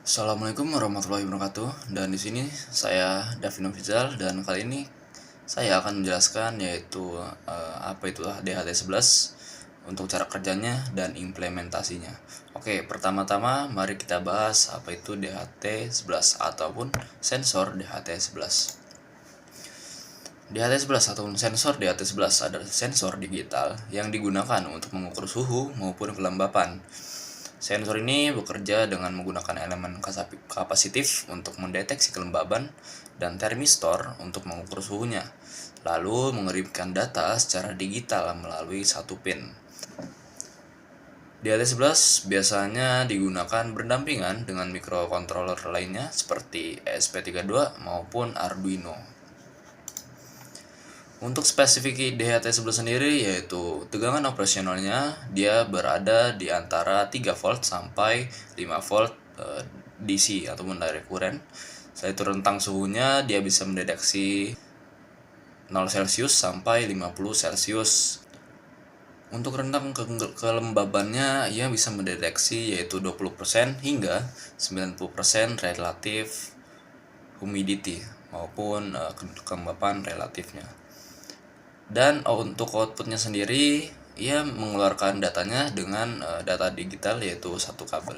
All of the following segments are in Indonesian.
Assalamualaikum warahmatullahi wabarakatuh. Dan di sini saya Davino Fizal dan kali ini saya akan menjelaskan yaitu apa itulah DHT11 untuk cara kerjanya dan implementasinya. Oke, pertama-tama mari kita bahas apa itu DHT11 ataupun sensor DHT11. DHT11 ataupun sensor DHT11 adalah sensor digital yang digunakan untuk mengukur suhu maupun kelembapan. Sensor ini bekerja dengan menggunakan elemen kapasitif untuk mendeteksi kelembaban dan termistor untuk mengukur suhunya, lalu mengirimkan data secara digital melalui satu pin. DHT11 biasanya digunakan berdampingan dengan microcontroller lainnya seperti ESP32 maupun Arduino. Untuk spesifik DHT11 sendiri yaitu tegangan operasionalnya dia berada di antara 3 volt sampai 5 volt DC ataupun direct current. Setelah itu rentang suhunya dia bisa mendeteksi 0 Celcius sampai 50 Celcius. Untuk rentang kelembabannya ia bisa mendeteksi yaitu 20% hingga 90% relatif humidity maupun kelembapan relatifnya. Dan untuk outputnya sendiri ia mengeluarkan datanya dengan data digital yaitu satu kabel.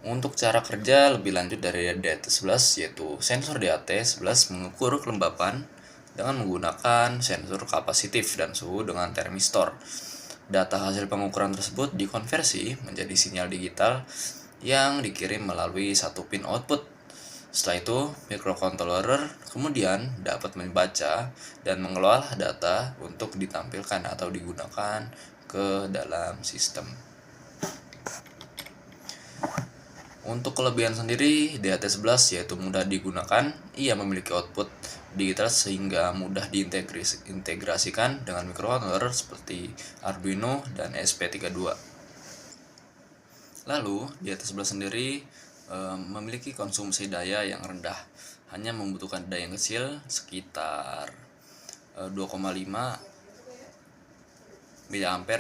Untuk cara kerja lebih lanjut dari DHT11 yaitu sensor DHT11 mengukur kelembapan dengan menggunakan sensor kapasitif dan suhu dengan termistor. Data hasil pengukuran tersebut dikonversi menjadi sinyal digital yang dikirim melalui satu pin output. Setelah itu, microcontroller kemudian dapat membaca dan mengelola data untuk ditampilkan atau digunakan ke dalam sistem. Untuk kelebihan sendiri, DHT11 yaitu mudah digunakan, ia memiliki output digital sehingga mudah diintegrasikan dengan microcontroller seperti Arduino dan ESP32. Lalu, DHT11 sendiri memiliki konsumsi daya yang rendah, hanya membutuhkan daya yang kecil sekitar 2,5 mA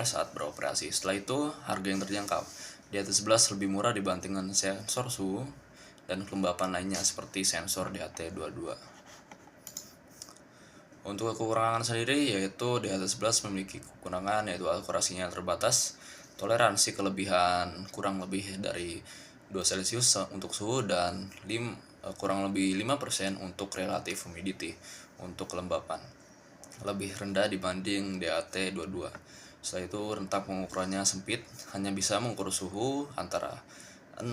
saat beroperasi. Setelah itu harga yang terjangkau. DHT11 lebih murah dibandingkan sensor suhu dan kelembapan lainnya seperti sensor DHT22. Untuk kekurangan sendiri yaitu DHT11 memiliki kekurangan yaitu akurasinya terbatas, toleransi kelebihan kurang lebih dari 2 Celcius untuk suhu dan kurang lebih 5% untuk relatif humidity untuk kelembapan. Lebih rendah dibanding DHT22. Setelah itu rentang pengukurannya sempit, hanya bisa mengukur suhu antara 0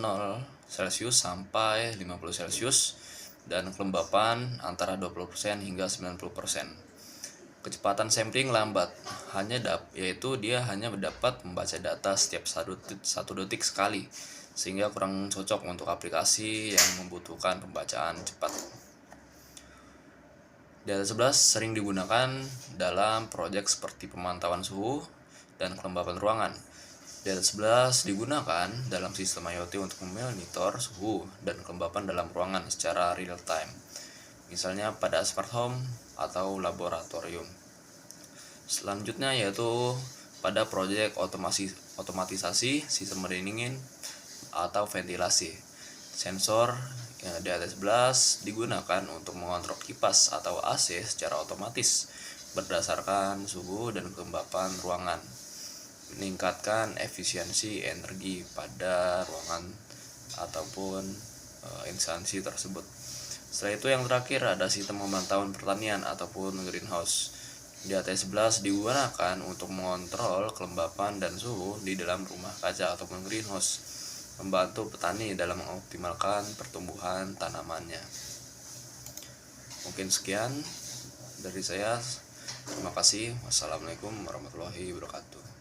Celcius sampai 50 Celcius dan kelembapan antara 20% hingga 90%. Kecepatan sampling lambat, yaitu dia hanya dapat membaca data setiap 1 detik sekali, sehingga kurang cocok untuk aplikasi yang membutuhkan pembacaan cepat. DHT11 sering digunakan dalam proyek seperti pemantauan suhu dan kelembapan ruangan. DHT11 digunakan dalam sistem IoT untuk memonitor suhu dan kelembapan dalam ruangan secara real time, misalnya pada smart home atau laboratorium. Selanjutnya yaitu pada proyek otomatisasi sistem pendingin atau ventilasi. Sensor DHT11 digunakan untuk mengontrol kipas atau AC secara otomatis berdasarkan suhu dan kelembapan ruangan, meningkatkan efisiensi energi pada ruangan ataupun instansi tersebut. Setelah itu yang terakhir ada sistem pemantauan pertanian ataupun greenhouse. DHT11 digunakan untuk mengontrol kelembapan dan suhu di dalam rumah kaca ataupun greenhouse, membantu petani dalam mengoptimalkan pertumbuhan tanamannya. Mungkin sekian dari saya. Terima kasih. Wassalamualaikum warahmatullahi wabarakatuh.